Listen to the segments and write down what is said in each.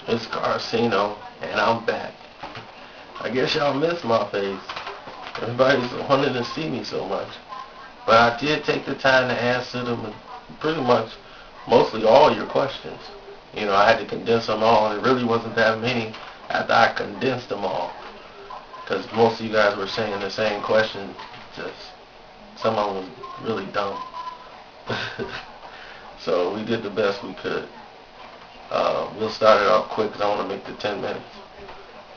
It's Karceno, and I'm back. I guess y'all missed my face. Everybody's wanting to see me so much. But I did take the time to answer them pretty much mostly all your questions. I had to condense them all, and it really wasn't that many after I condensed them all. Because most of you guys were saying the same question, just some of them was really dumb. So we did the best we could. We'll start it off quick because I want to make the 10 minutes.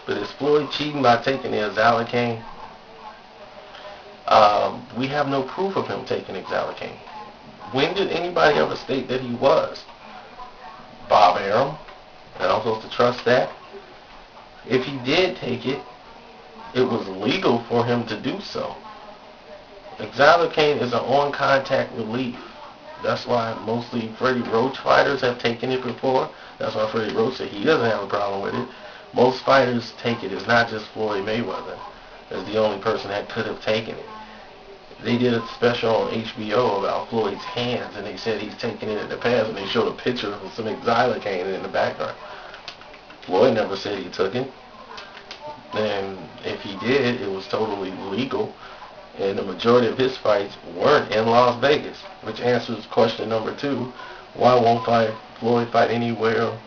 But is Floyd cheating by taking the Xylocaine? We have no proof of him taking Xylocaine. When did anybody ever state that he was? Bob Arum? And I'm supposed to trust that? If he did take it, it was legal for him to do so. Xylocaine is an on-contact relief. That's why mostly Freddie Roach fighters have taken it before. That's why Freddie Roach said he doesn't have a problem with it. Most fighters take it. It's not just Floyd Mayweather. Is the only person that could have taken it. They did a special on HBO about Floyd's hands, and they said he's taking it in the past, and they showed a picture of some Xylocaine in the background. Floyd never said he took it. And if he did, it was totally legal. And the majority of his fights weren't in Las Vegas, which answers question number 2. Why won't Floyd fight anywhere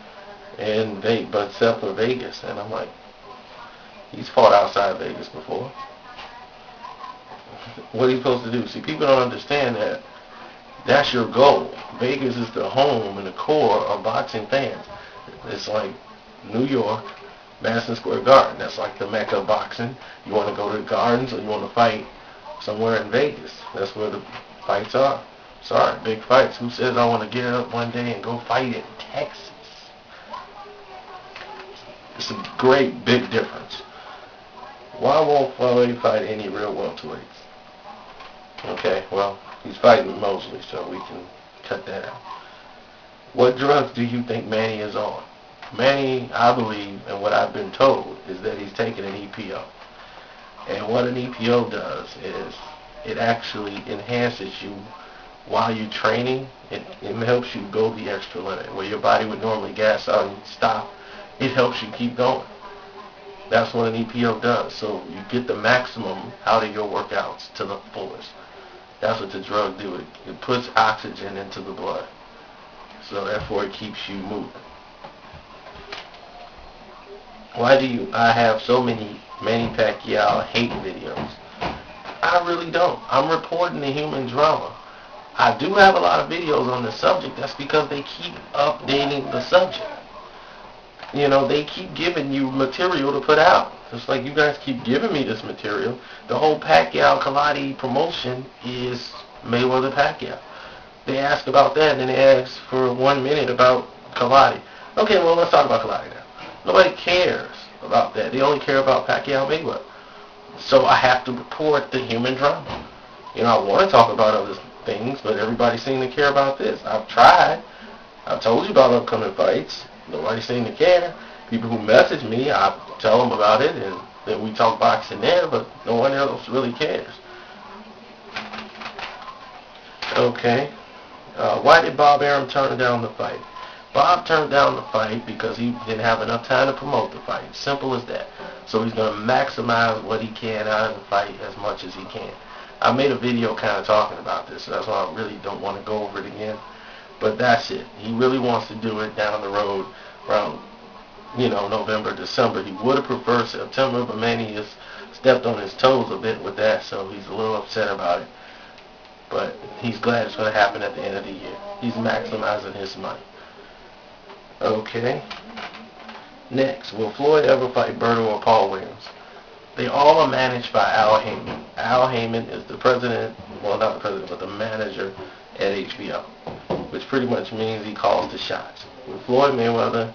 in Vegas but except for Vegas? And I'm like, he's fought outside Vegas before. What are you supposed to do? See, people don't understand that that's your goal. Vegas is the home and the core of boxing fans. It's like New York, Madison Square Garden. That's like the mecca of boxing. You want to go to the gardens or you want to fight somewhere in Vegas. That's where the fights are. Sorry, big fights. Who says I want to get up one day and go fight in Texas? It's a great big difference. Why won't Floyd fight any real welterweights? Okay, well, he's fighting Mosley, so we can cut that out. What drugs do you think Manny is on? Manny, I believe, and what I've been told, is that he's taking an EPO. And what an EPO does is it actually enhances you while you're training. It helps you go the extra limit. Where your body would normally gas out and stop, it helps you keep going. That's what an EPO does. So you get the maximum out of your workouts to the fullest. That's what the drug do. It puts oxygen into the blood. So therefore it keeps you moving. Why do I have so many Manny Pacquiao hate videos? I really don't. I'm reporting the human drama. I do have a lot of videos on the subject. That's because they keep updating the subject. They keep giving you material to put out. Just like you guys keep giving me this material. The whole Pacquiao-Kalati promotion is Mayweather-Pacquiao. They ask about that, and then they ask for 1 minute about Kalati. Okay, well, let's talk about Kalati now. Nobody cares about that. They only care about Pacquiao-Mayweather. So I have to report the human drama. I want to talk about other things, but everybody seems to care about this. I've tried. I've told you about upcoming fights. Nobody seems to care. People who message me, I tell them about it, and then we talk boxing there, but no one else really cares. Okay. Why did Bob Arum turn down the fight? Bob turned down the fight because he didn't have enough time to promote the fight. Simple as that. So he's going to maximize what he can out of the fight as much as he can. I made a video kind of talking about this, so that's why I really don't want to go over it again. But that's it. He really wants to do it down the road around, November, December. He would have preferred September, but Manny has stepped on his toes a bit with that, so he's a little upset about it. But he's glad it's going to happen at the end of the year. He's maximizing his money. Okay. Next, will Floyd ever fight Berto or Paul Williams? They all are managed by Al Heyman. Al Heyman is the president, well, not the president, but the manager at HBO, which pretty much means he calls the shots. With Floyd Mayweather,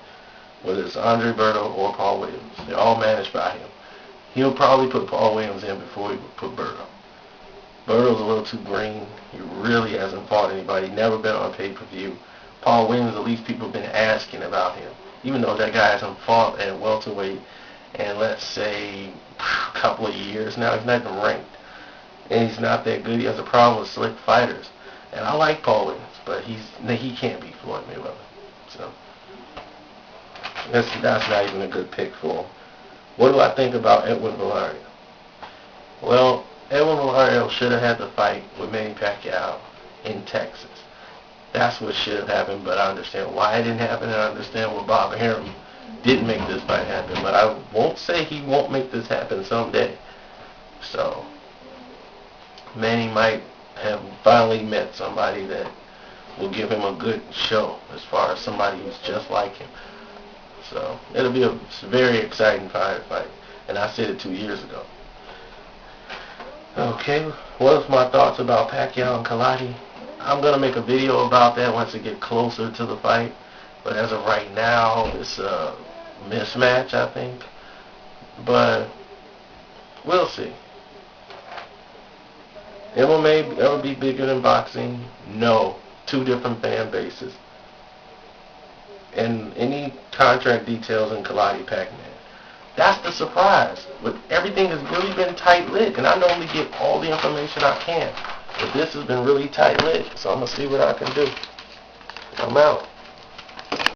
whether it's Andre Berto or Paul Williams, they're all managed by him. He'll probably put Paul Williams in before he would put Berto. Berto's a little too green. He really hasn't fought anybody. Never been on pay-per-view. Paul Williams, at least people have been asking about him. Even though that guy hasn't fought at welterweight in, let's say, a couple of years now. He's not even ranked. And he's not that good. He has a problem with slick fighters. And I like Paul Williams, but he can't beat Floyd Mayweather. So That's not even a good pick for him. What do I think about Edwin Valerio? Well, Edwin Valerio should have had the fight with Manny Pacquiao in Texas. That's what should have happened, but I understand why it didn't happen, and I understand why Bob Arum didn't make this fight happen. But I won't say he won't make this happen someday. So, Manny might have finally met somebody that will give him a good show as far as somebody who's just like him. So, it'll be a very exciting fight, and I said it 2 years ago. Okay, what's my thoughts about Pacquiao and Kaladi? I'm going to make a video about that once it gets closer to the fight. But as of right now, it's a mismatch, I think. But we'll see. MMA ever be bigger than boxing? No. 2 different fan bases. And any contract details in Kaladi Pac-Man. That's the surprise. But everything has really been tight-lipped, and I normally get all the information I can. But this has been really tight-lipped, so I'm going to see what I can do. I'm out.